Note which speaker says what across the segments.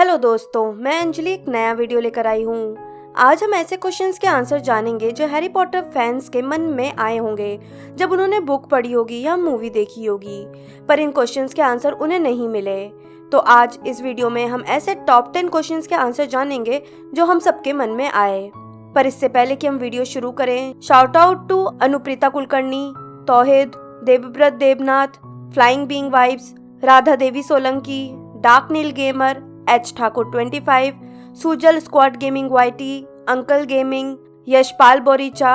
Speaker 1: Hello दोस्तों, मैं अंजलि एक नया वीडियो लेकर आई हूँ। आज हम ऐसे क्वेश्चंस के आंसर जानेंगे जो हैरी पॉटर फैंस के मन में आए होंगे जब उन्होंने बुक पढ़ी होगी या मूवी देखी होगी, पर इन क्वेश्चंस के आंसर उन्हें नहीं मिले। तो आज इस वीडियो में हम ऐसे टॉप 10 क्वेश्चंस के आंसर जानेंगे जो हम सबके मन में आए। पर इससे पहले कि हम वीडियो शुरू करें, shout out to Anupreeta Kulkarni, Tauhid, Devvrat Devnath, flying being vibes, Radha Devi Solanki, dark Neel gamer, H Thakur 25, Sujal squad gaming YT, uncle gaming, Yashpal Boricha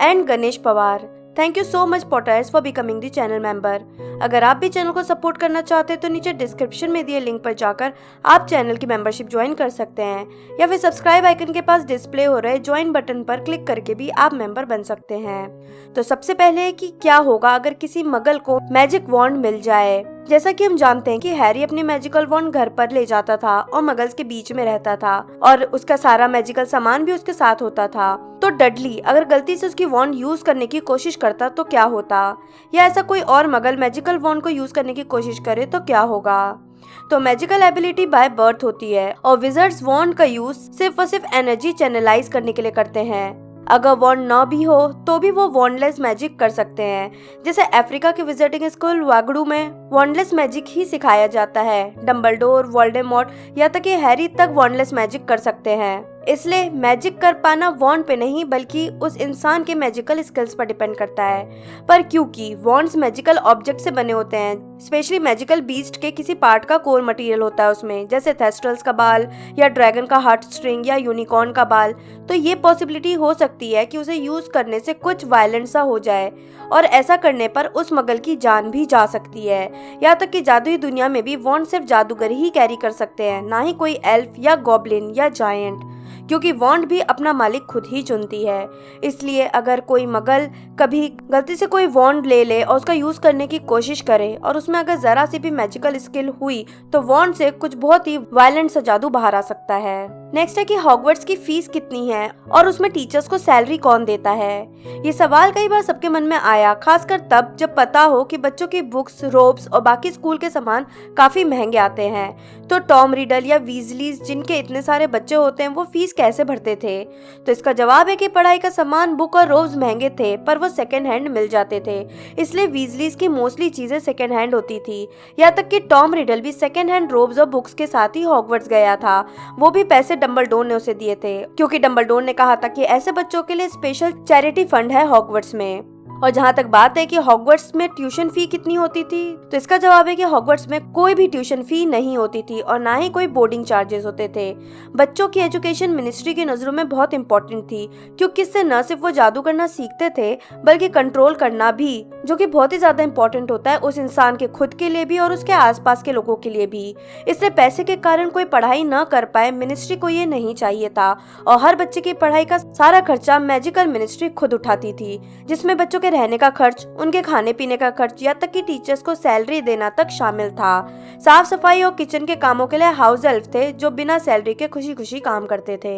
Speaker 1: and Ganesh Pawar. Thank you so much Potters for becoming the channel member. अगर आप भी चैनल को सपोर्ट करना चाहते हैं तो नीचे डिस्क्रिप्शन में दिए लिंक पर जाकर आप चैनल की मेंबरशिप ज्वाइन कर सकते हैं, या फिर सब्सक्राइब आइकन के पास डिस्प्ले हो रहे ज्वाइन बटन पर क्लिक करके भी आप मेंबर बन सकते हैं। तो सबसे पहले कि क्या होगा अगर किसी मगल को मैजिक वॉन्ड मिल जाए। जैसा कि हम जानते हैं कि हैरी अपनी मैजिकल वॉन्ड घर पर ले जाता था और मगल्स के बीच में रहता था और उसका सारा मैजिकल सामान भी उसके साथ होता था। तो डडली अगर गलती से उसकी वॉन्ड यूज करने की कोशिश करता तो क्या होता, या ऐसा कोई और मगल मैजिकल वॉन्ड को यूज करने की कोशिश करे तो क्या होगा। तो मैजिकल एबिलिटी बाय बर्थ होती है और विजर्ड्स वॉन्ड का यूज सिर्फ और सिर्फ एनर्जी चैनलाइज करने के लिए करते हैं। अगर वॉन्ड ना भी हो तो भी वो वॉन्डलेस मैजिक कर सकते हैं। जैसे अफ्रीका के विजिटिंग स्कूल वागडू में वॉन्डलेस मैजिक ही सिखाया जाता है। डम्बलडोर, वोल्डेमॉर्ट या तक कि हैरी तक वॉन्डलेस मैजिक कर सकते हैं। इसलिए मैजिक कर पाना वॉन्ड पे नहीं बल्कि उस इंसान के मैजिकल स्किल्स पर डिपेंड करता है। पर क्योंकि वॉन्ड्स मैजिकल ऑब्जेक्ट से बने होते हैं, स्पेशली मैजिकल बीस्ट के किसी पार्ट का कोर मटेरियल होता है उसमें, जैसे थेस्ट्रल्स का बाल या ड्रैगन का हार्ट स्ट्रिंग या यूनिकॉर्न का बाल, तो ये पॉसिबिलिटी हो सकती है कि उसे यूज करने से कुछ वायलेंट सा हो जाए और ऐसा करने पर उस मगल की जान भी जा सकती है। यहाँ तक कि जादुई दुनिया में भी वॉन्ड सिर्फ जादूगर ही कैरी कर सकते हैं, ना ही कोई एल्फ या गॉब्लिन या जायंट, क्योंकि वॉन्ड भी अपना मालिक खुद ही चुनती है। इसलिए अगर कोई मगल कभी गलती से कोई वॉन्ड ले ले और उसका यूज करने की कोशिश करे और उसमें अगर जरा सी भी मैजिकल स्किल हुई तो वॉन्ड से कुछ बहुत ही वायलेंट सा जादू बाहर आ सकता है। नेक्स्ट है कि हॉगवर्ट्स की फीस कितनी है और उसमें टीचर्स को सैलरी कौन देता है। ये सवाल कई बार सबके मन में आया, खासकर तब जब पता हो कि बच्चों की बुक्स, रोब्स और बाकी स्कूल के सामान काफी महंगे आते हैं। तो टॉम रिडल या वीजलीज जिनके इतने सारे बच्चे होते हैं वो फीस कैसे भरते थे। तो इसका जवाब है कि पढ़ाई का सामान, बुक और रोब्स महंगे थे पर वो सेकंड हैंड मिल जाते थे, इसलिए वीजलीज की मोस्टली चीजें सेकंड हैंड होती थी। यहाँ तक कि टॉम रिडल भी सेकंड हैंड रोब्स और बुक्स के साथ ही हॉगवर्ट्स गया था। वो भी पैसे डम्बलडोर ने उसे दिए थे, क्योंकि डम्बलडोर ने कहा था कि ऐसे बच्चों के लिए स्पेशल चैरिटी फंड है हॉगवर्ट्स में। और जहाँ तक बात है कि हॉगवर्ट्स में ट्यूशन फी कितनी होती थी, तो इसका जवाब है कि हॉगवर्ट्स में कोई भी ट्यूशन फी नहीं होती थी और ना ही कोई बोर्डिंग चार्जेस होते थे। बच्चों की एजुकेशन मिनिस्ट्री की नजरों में बहुत इंपॉर्टेंट थी, क्योंकि इससे न सिर्फ वो जादू करना सीखते थे बल्कि कंट्रोल करना भी, जो कि बहुत ही ज्यादा इंपॉर्टेंट होता है उस इंसान के खुद के लिए भी और उसके आसपास के लोगों के लिए भी। इसलिए पैसे के कारण कोई पढ़ाई न कर पाए, मिनिस्ट्री को ये नहीं चाहिए था और हर बच्चे की पढ़ाई का सारा खर्चा मैजिकल मिनिस्ट्री खुद उठाती थी, जिसमें बच्चों के रहने का खर्च, उनके खाने पीने का खर्च या तक कि टीचर्स को सैलरी देना तक शामिल था। साफ सफाई और किचन के कामों के लिए हाउस हेल्प थे जो बिना सैलरी के खुशी खुशी काम करते थे।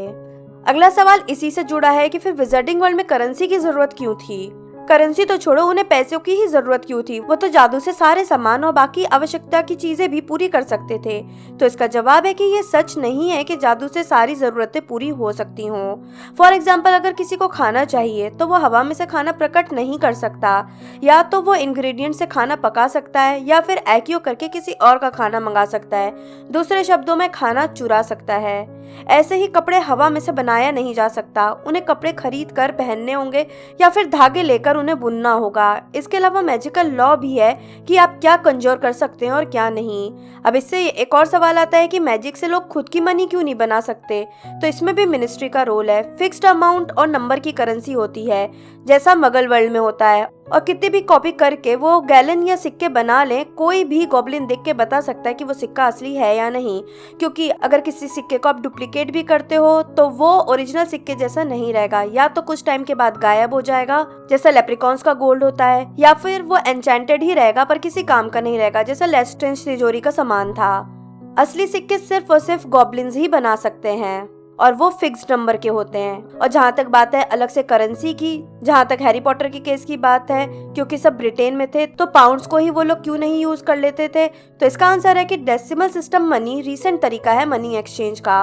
Speaker 1: अगला सवाल इसी से जुड़ा है कि फिर विजार्डिंग वर्ल्ड में करेंसी की जरूरत क्यों थी। करेंसी तो छोड़ो, उन्हें पैसों की ही जरूरत क्यों थी। वो तो जादू से सारे सामान और बाकी आवश्यकता की चीजें भी पूरी कर सकते थे। तो इसका जवाब है कि ये सच नहीं है कि जादू से सारी जरूरतें पूरी हो सकती हों। फॉर एग्जाम्पल, अगर किसी को खाना चाहिए तो वो हवा में से खाना प्रकट नहीं कर सकता, या तो वो इंग्रेडिएंट से खाना पका सकता है या फिर एक्यो करके किसी और का खाना मंगा सकता है। दूसरे शब्दों में खाना चुरा सकता है। ऐसे ही कपड़े हवा में से बनाया नहीं जा सकता, उन्हें कपड़े खरीद कर पहनने होंगे या फिर धागे लेकर उन्हें बुनना होगा। इसके अलावा मैजिकल लॉ भी है कि आप क्या कंजोर कर सकते हैं और क्या नहीं। अब इससे एक और सवाल आता है कि मैजिक से लोग खुद की मनी क्यों नहीं बना सकते। तो इसमें भी मिनिस्ट्री का रोल है। फिक्स्ड अमाउंट और नंबर की करेंसी होती है, जैसा मगल वर्ल्ड में होता है, और कितनी भी कॉपी करके वो गैलन या सिक्के बना लें, कोई भी गॉब्लिन देख के बता सकता है कि वो सिक्का असली है या नहीं, क्योंकि अगर किसी सिक्के को आप डुप्लीकेट भी करते हो तो वो ओरिजिनल सिक्के जैसा नहीं रहेगा, या तो कुछ टाइम के बाद गायब हो जाएगा जैसा लेप्रिकॉन्स का गोल्ड होता है, या फिर वो एन्चेंटेड ही रहेगा पर किसी काम का नहीं रहेगा जैसा लेस्ट्रेंज तिजोरी का सामान था। असली सिक्के सिर्फ और सिर्फ गॉब्लिन्स ही बना सकते हैं। और वो फिक्स नंबर के होते हैं। और जहाँ तक बात है अलग से करेंसी की, जहाँ तक हैरी पॉटर के केस की बात है, क्योंकि सब ब्रिटेन में थे तो पाउंड्स को ही वो लोग क्यों नहीं यूज कर लेते थे, तो इसका आंसर है कि डेसिमल सिस्टम मनी रीसेंट तरीका है मनी एक्सचेंज का।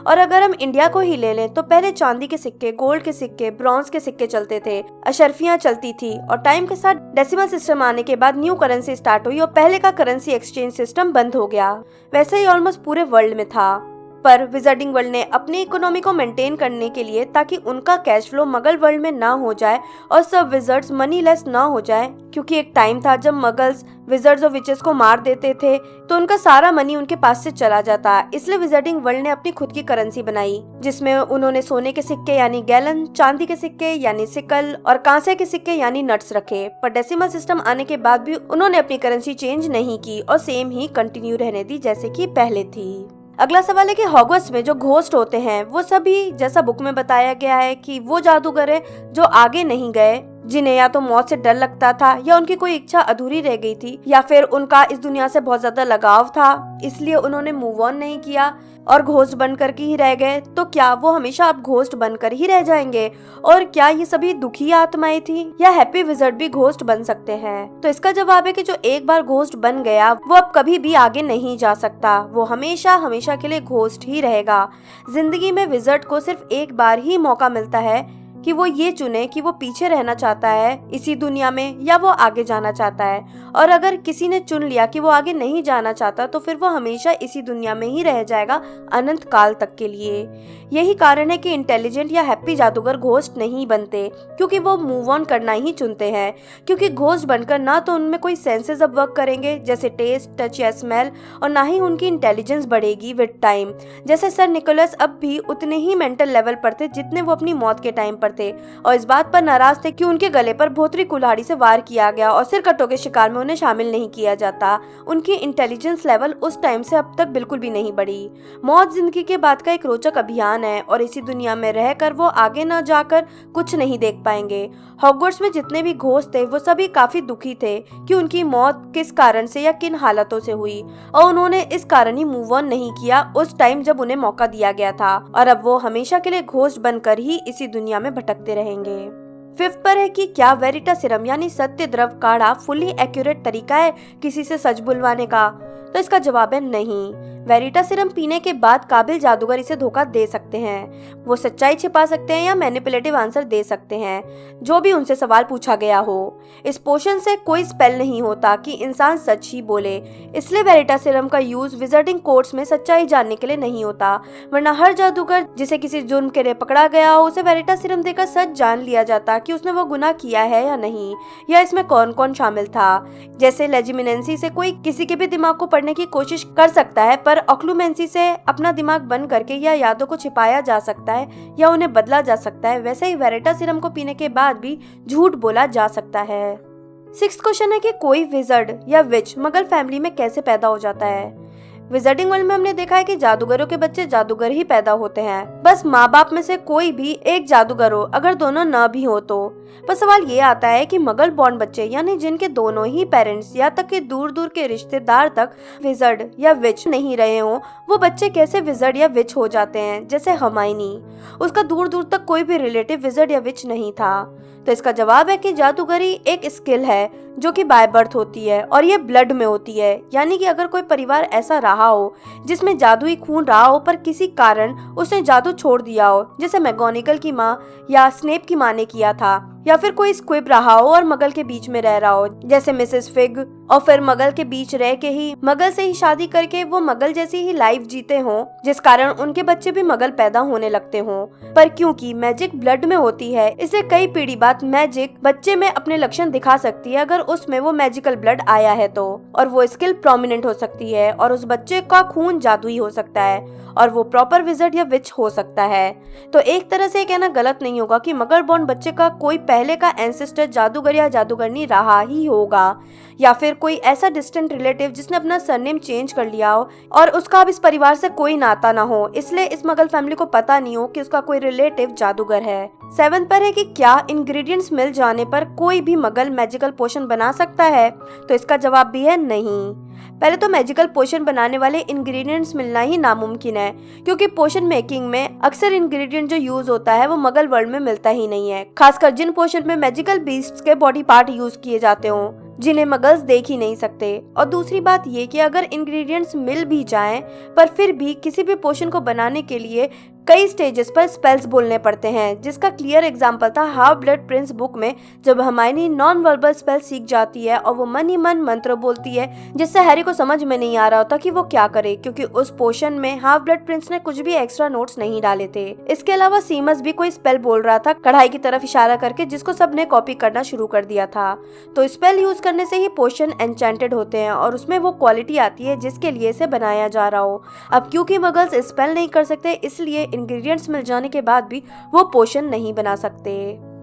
Speaker 1: और अगर हम इंडिया को ही ले लें तो पहले चांदी के सिक्के, गोल्ड के सिक्के, ब्रॉन्ज के सिक्के चलते थे, अशर्फियां चलती थी, और टाइम के साथ डेसिमल सिस्टम आने के बाद न्यू करेंसी स्टार्ट हुई और पहले का करेंसी एक्सचेंज सिस्टम बंद हो गया। वैसे ही ऑलमोस्ट पूरे वर्ल्ड में था, पर विजार्डिंग वर्ल्ड ने अपनी इकोनॉमी को मेंटेन करने के लिए, ताकि उनका कैश फ्लो मगल वर्ल्ड में ना हो जाए और सब विजर्ड्स मनी लेस ना हो जाए, क्योंकि एक टाइम था जब मगल्स विजर्ड्स और विचेस को मार देते थे तो उनका सारा मनी उनके पास से चला जाता। इसलिए विजार्डिंग वर्ल्ड ने अपनी खुद की करेंसी बनाई, जिसमें उन्होंने सोने के सिक्के यानी गैलन, चांदी के सिक्के यानी सिकल और कांसे के सिक्के यानी नट्स रखे। पर डेसिमल सिस्टम आने के बाद भी उन्होंने अपनी करेंसी चेंज नहीं की और सेम ही कंटिन्यू रहने दी जैसे कि पहले थी। अगला सवाल है कि हॉगवर्ट्स में जो घोस्ट होते हैं वो सभी, जैसा बुक में बताया गया है, कि वो जादूगर है जो आगे नहीं गए, जिन्हें या तो मौत से डर लगता था या उनकी कोई इच्छा अधूरी रह गई थी या फिर उनका इस दुनिया से बहुत ज्यादा लगाव था, इसलिए उन्होंने मूव ऑन नहीं किया और घोस्ट बनकर के ही रह गए। तो क्या वो हमेशा अब घोस्ट बनकर ही रह जाएंगे? और क्या ये सभी दुखी आत्माएं थी या हैप्पी विजर्ड भी घोस्ट बन सकते हैं? तो इसका जवाब है कि जो एक बार घोस्ट बन गया वो अब कभी भी आगे नहीं जा सकता, वो हमेशा हमेशा के लिए घोस्ट ही रहेगा। जिंदगी में विजर्ड को सिर्फ एक बार ही मौका मिलता है कि वो ये चुने कि वो पीछे रहना चाहता है इसी दुनिया में या वो आगे जाना चाहता है। और अगर किसी ने चुन लिया कि वो आगे नहीं जाना चाहता तो फिर वो हमेशा इसी दुनिया में ही रह जाएगा अनंत काल तक के लिए। यही कारण है कि इंटेलिजेंट या हैप्पी जादूगर घोस्ट नहीं बनते, क्योंकि वो मूव ऑन करना ही चुनते हैं। क्योंकि घोस्ट बनकर ना तो उनमें कोई सेंसेस अब वर्क करेंगे जैसे टेस्ट, टच या स्मेल, और ना ही उनकी इंटेलिजेंस बढ़ेगी विद टाइम। जैसे सर निकोलस अब भी उतने ही मेंटल लेवल पर थे जितने वो अपनी मौत के टाइम पर थे, और इस बात पर नाराज थे कि उनके गले पर भोतरी कुल्हाड़ी से वार किया गया और सिरकटों के शिकार में उन्हें शामिल नहीं किया जाता। उनकी इंटेलिजेंस लेवल उस टाइम से अब तक बिल्कुल भी नहीं बढ़ी। मौत जिंदगी के बाद का एक रोचक अभियान है और इसी दुनिया में रहकर वो आगे न जाकर कुछ नहीं देख पाएंगे। हॉगवर्ट्स में जितने भी घोस्ट थे वो सभी काफी दुखी थे कि उनकी मौत किस कारण से या किन हालातों से हुई, और उन्होंने इस कारण ही मूव ऑन नहीं किया उस टाइम जब उन्हें मौका दिया गया था, और अब वो हमेशा के लिए घोस्ट बनकर ही इसी दुनिया में भटकते रहेंगे। फिफ्थ पर है कि क्या वेरिटासिरम यानी सत्य द्रव काढ़ा फुली एक्यूरेट तरीका है किसी से सच बुलवाने का? तो इसका जवाब है नहीं। वेरिटासिरम पीने के बाद काबिल जादूगर इसे धोखा दे सकते हैं। वो सच्चाई छिपा सकते हैं या मैनिपुलेटिव आंसर दे सकते हैं, जो भी उनसे सवाल पूछा गया हो। इस पोशन से कोई स्पेल नहीं होता कि इंसान सच ही बोले, इसलिए वेरिटासिरम का यूज विजिटिंग कोर्ट्स में सच्चाई जानने के लिए नहीं होता, वरना हर जादूगर जिसे किसी जुर्म के लिए पकड़ा गया हो उसे वेरिटासिरम देकर सच जान लिया जाता कि उसने वो गुनाह किया है या नहीं, या इसमें कौन कौन शामिल था। जैसे लेजिमिनेंसी से कोई किसी के भी दिमाग को पढ़ने की कोशिश कर सकता है, पर ऑक्लूमेंसी से अपना दिमाग बंद करके या यादों को छिपाया जा सकता है या उन्हें बदला जा सकता है। वैसे ही वेरिटासिरम को पीने के बाद भी झूठ बोला जा सकता है। सिक्स्थ क्वेश्चन है कि कोई विजर्ड या विच मगल फैमिली में कैसे पैदा हो जाता है? विजिटिंग वर्ल्ड में हमने देखा है कि जादूगरों के बच्चे जादूगर ही पैदा होते हैं, बस माँ बाप में से कोई भी एक जादूगर हो, अगर दोनों न भी हो तो। पर सवाल ये आता है कि मगल बॉर्न बच्चे यानी जिनके दोनों ही पेरेंट्स या तक के दूर दूर के रिश्तेदार तक विजर्ड या विच नहीं रहे हो, वो बच्चे कैसे विजर्ड या विच हो जाते हैं? जैसे हर्माइनी, उसका दूर दूर तक कोई भी रिलेटिव विजर्ड या विच नहीं था। तो इसका जवाब है कि जादूगरी एक स्किल है जो कि बाय बर्थ होती है और ये ब्लड में होती है। यानी कि अगर कोई परिवार ऐसा रहा हो जिसमें जादुई खून रहा हो पर किसी कारण उसने जादू छोड़ दिया हो, जैसे मैगोनिकल की माँ या स्नेप की माँ ने किया था, या फिर कोई स्क्विब रहा हो और मगल के बीच में रह रहा हो जैसे मिसेस फिग, और फिर मगल के बीच रह के ही मगल से ही शादी करके वो मगल जैसी ही लाइफ जीते हों, जिस कारण उनके बच्चे भी मगल पैदा होने लगते हों। पर क्योंकि मैजिक ब्लड में होती है, इसलिए कई पीढ़ी बाद मैजिक बच्चे में अपने लक्षण दिखा सकती है अगर उसमें वो मैजिकल ब्लड आया है तो, और वो स्किल प्रोमिनेंट हो सकती है और उस बच्चे का खून जादुई हो सकता है और वो प्रॉपर विजर्ड या विच हो सकता है। तो एक तरह से कहना गलत नहीं होगा कि मगल बॉर्न बच्चे का कोई पहले का एंसेस्टर जादूगर या जादूगरनी रहा ही होगा, या फिर कोई ऐसा डिस्टेंट रिलेटिव जिसने अपना सरनेम चेंज कर लिया हो और उसका अब इस परिवार से कोई नाता ना हो, इसलिए इस मगल फैमिली को पता नहीं हो कि उसका कोई रिलेटिव जादूगर है। 7 पर है कि क्या इंग्रेडिएंट्स मिल जाने पर कोई भी मगल मैजिकल पोशन बना सकता है, तो इसका जवाब भी है नहीं। पहले तो मैजिकल पोशन बनाने वाले इंग्रेडिएंट्स मिलना ही नामुमकिन है, क्योंकि पोशन मेकिंग में अक्सर इंग्रेडिएंट जो यूज होता है वो मगल वर्ल्ड में मिलता ही नहीं है, खासकर जिन पोशन में मैजिकल बीस्ट्स के बॉडी पार्ट यूज किए जाते हों जिन्हें मगल्स देख ही नहीं सकते। और दूसरी बात ये कि अगर इंग्रेडिएंट्स मिल भी जाएं पर फिर भी किसी भी पोशन को बनाने के लिए कई स्टेजेस पर स्पेल्स बोलने पड़ते हैं, जिसका क्लियर एग्जांपल था हाफ ब्लड प्रिंस बुक में, जब हरमाइनी नॉन वर्बल स्पेल सीख जाती है और वो मन ही मन मंत्र बोलती है जिससे हैरी को समझ में नहीं आ रहा होता कि वो क्या करे, क्योंकि उस पोशन में हाफ ब्लड प्रिंस ने कुछ भी एक्स्ट्रा नोट्स नहीं डाले थे। इसके अलावा सीमस भी कोई स्पेल बोल रहा था कढ़ाई की तरफ इशारा करके, जिसको सबने कॉपी करना शुरू कर दिया था। तो स्पेल यूज करने से ही पोशन एन्चेंटेड होते हैं और उसमें वो क्वालिटी आती है जिसके लिए इसे बनाया जा रहा हो। अब क्योंकि मगल्स स्पेल नहीं कर सकते, इसलिए इंग्रेडिएंट्स मिल जाने के बाद भी वो पोशन नहीं बना सकते।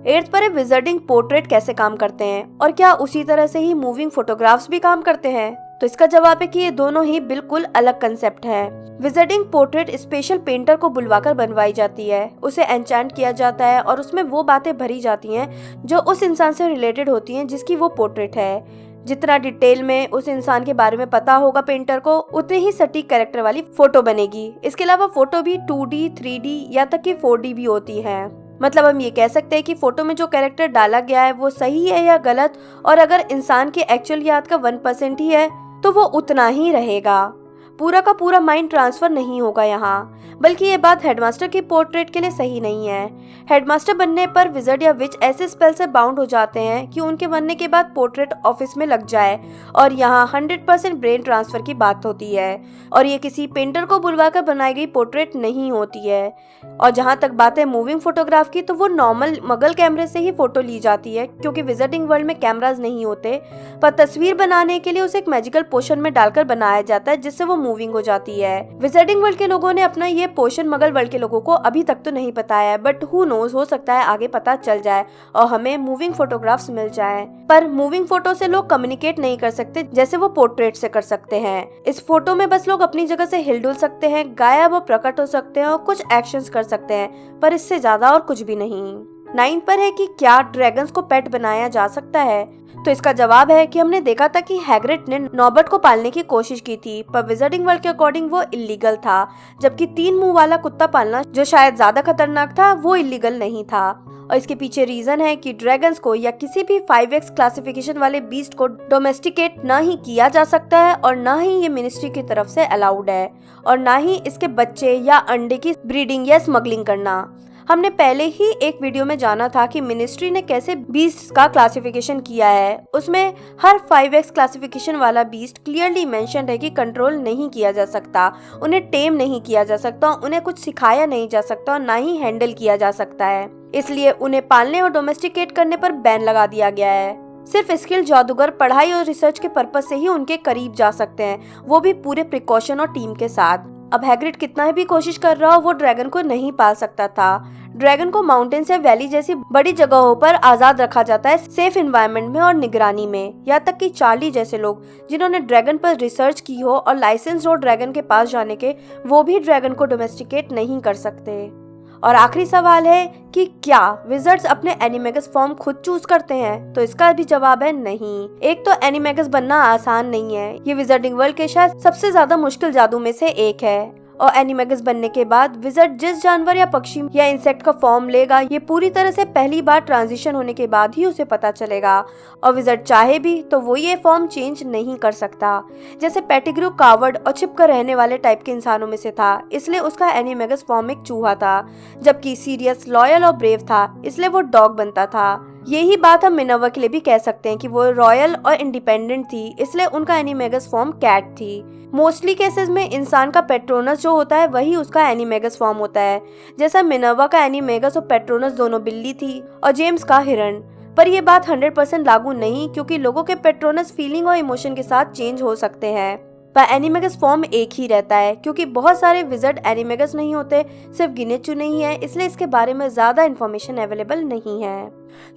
Speaker 1: 8 पर विजर्डिंग पोर्ट्रेट कैसे काम करते हैं और क्या उसी तरह से ही मूविंग फोटोग्राफ्स भी काम करते हैं, तो इसका जवाब है कि ये दोनों ही बिल्कुल अलग कंसेप्ट है। विजिटिंग पोर्ट्रेट स्पेशल पेंटर को बुलवाकर बनवाई जाती है, उसे एन्चेंट किया जाता है और उसमें वो बातें भरी जाती हैं जो उस इंसान से रिलेटेड होती हैं जिसकी वो पोर्ट्रेट है। जितना डिटेल में उस इंसान के बारे में पता होगा पेंटर को, उतनी ही सटीक कैरेक्टर वाली फोटो बनेगी। इसके अलावा फोटो भी 2D, 3D या तक कि 4D भी होती है। मतलब हम ये कह सकते हैं कि फोटो में जो कैरेक्टर डाला गया है वो सही है या गलत, और अगर इंसान की एक्चुअल याद का 1% ही है तो वो उतना ही रहेगा। पूरा का पूरा माइंड ट्रांसफर नहीं होगा यहाँ। बल्कि ये बात हेडमास्टर की पोर्ट्रेट के लिए सही नहीं है। हेडमास्टर बनने पर विजर्ड या विच ऐसे स्पेल से बाउंड हो जाते हैं कि उनके बनने के बाद पोर्ट्रेट ऑफिस में लग जाए, और यहाँ 100% ब्रेन ट्रांसफर की बात होती है, और ये किसी पेंटर को बुलवाकर बनाई गई पोर्ट्रेट नहीं होती है। और जहाँ तक बात है मूविंग फोटोग्राफ की, तो वो नॉर्मल मगल कैमरे से ही फोटो ली जाती है, क्योंकि विजिटिंग वर्ल्ड में कैमराज नहीं होते, पर तस्वीर बनाने के लिए उसे एक मैजिकल पोशन में डालकर बनाया जाता है जिससे वो मूविंग हो जाती है। विजिटिंग वर्ल्ड के लोगों ने अपना ये पोशन मगल वर्ल्ड के लोगों को अभी तक तो नहीं बताया है, बट हु नोज, हो सकता है आगे पता चल जाए और हमें मूविंग फोटोग्राफ्स मिल जाए। पर मूविंग फोटो से लोग कम्युनिकेट नहीं कर सकते जैसे वो पोर्ट्रेट से कर सकते हैं। इस फोटो में बस लोग अपनी जगह से हिलडुल सकते हैं, गायब और प्रकट हो सकते हैं और कुछ एक्शंस कर सकते हैं, पर इससे ज्यादा और कुछ भी नहीं। 9 पर है कि क्या ड्रैगन्स को पेट बनाया जा सकता है, तो इसका जवाब है कि हमने देखा था कि हैग्रिड ने नॉबर्ट को पालने की कोशिश की थी, पर विजिटिंग वर्ल्ड के अकॉर्डिंग वो इलीगल था, जबकि 3 मुंह वाला कुत्ता पालना, जो शायद ज्यादा खतरनाक था, वो इलीगल नहीं था। और इसके पीछे रीजन है कि ड्रैगन्स को या किसी भी 5X क्लासिफिकेशन वाले बीस्ट को डोमेस्टिकेट ना ही किया जा सकता है, और ना ही ये मिनिस्ट्री की तरफ से अलाउड है, और ना ही इसके बच्चे या अंडे की ब्रीडिंग या स्मगलिंग करना। हमने पहले ही एक वीडियो में जाना था कि मिनिस्ट्री ने कैसे बीस्ट का क्लासिफिकेशन किया है। उसमें हर 5X क्लासिफिकेशन वाला बीस्ट क्लियरली मेंशन्ड है कि कंट्रोल नहीं किया जा सकता, उन्हें टेम नहीं किया जा सकता, उन्हें कुछ सिखाया नहीं जा सकता और ना ही हैंडल किया जा सकता है। इसलिए उन्हें पालने और डोमेस्टिकेट करने पर बैन लगा दिया गया है। सिर्फ स्किल जादूगर पढ़ाई और रिसर्च के पर्पस से ही उनके करीब जा सकते हैं, वो भी पूरे प्रिकॉशन और टीम के साथ। अब हैग्रिड कितना भी कोशिश कर रहा हो, वो ड्रैगन को नहीं पाल सकता था। ड्रैगन को माउंटेन्स या वैली जैसी बड़ी जगहों पर आजाद रखा जाता है, सेफ एनवायरनमेंट में और निगरानी में। यहाँ तक कि चार्ली जैसे लोग जिन्होंने ड्रैगन पर रिसर्च की हो और लाइसेंस हो ड्रैगन के पास जाने के, वो भी ड्रैगन को डोमेस्टिकेट नहीं कर सकते। और आखिरी सवाल है कि क्या विजर्ड्स अपने एनिमेगस फॉर्म खुद चूज करते हैं, तो इसका भी जवाब है नहीं। एक तो एनिमेगस बनना आसान नहीं है, ये विजर्डिंग वर्ल्ड के शायद सबसे ज्यादा मुश्किल जादू में से एक है। और एनिमेगस बनने के बाद विजर्ड जिस जानवर या पक्षी या इंसेक्ट का फॉर्म लेगा, ये पूरी तरह से पहली बार ट्रांजिशन होने के बाद ही उसे पता चलेगा, और विजर्ड चाहे भी तो वो ये फॉर्म चेंज नहीं कर सकता। जैसे पेटिग्रू कावर्ड और छिपकर रहने वाले टाइप के इंसानों में से था, इसलिए उसका एनिमेगस फॉर्म एक चूहा था, जबकि सीरियस, लॉयल और ब्रेव था, इसलिए वो डॉग बनता था। यही बात हम मिनर्वा के लिए भी कह सकते हैं कि वो रॉयल और इंडिपेंडेंट थी, इसलिए उनका एनिमेगस फॉर्म कैट थी। मोस्टली केसेस में इंसान का पेट्रोनस जो होता है वही उसका एनिमेगस फॉर्म होता है, जैसा मिनर्वा का एनिमेगस और पेट्रोनस दोनों बिल्ली थी और जेम्स का हिरण। पर यह बात 100% लागू नहीं, क्योंकि लोगों के पेट्रोनस फीलिंग और इमोशन के साथ चेंज हो सकते हैं। पर एनिमेगस फॉर्म एक ही रहता है, क्योंकि बहुत सारे विज़र्ड एनिमेगस नहीं होते, सिर्फ गिने चुने ही हैं, इसलिए इसके बारे में ज़्यादा इन्फॉर्मेशन अवेलेबल नहीं है।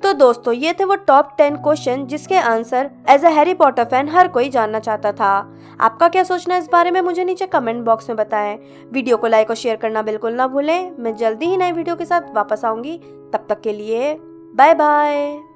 Speaker 1: तो दोस्तों, ये थे वो टॉप 10 क्वेश्चन जिसके answer as a Harry Potter fan हर कोई जानना चाहता था। आपका क्या सोचना है इस बारे में, मुझे नीचे कमेंट बॉक्स में बताएं। वीडियो को लाइक और शेयर करना बिल्कुल ना भूलें। मैं जल्दी ही नई वीडियो के साथ वापस आऊंगी, तब तक के लिए बाय बाय।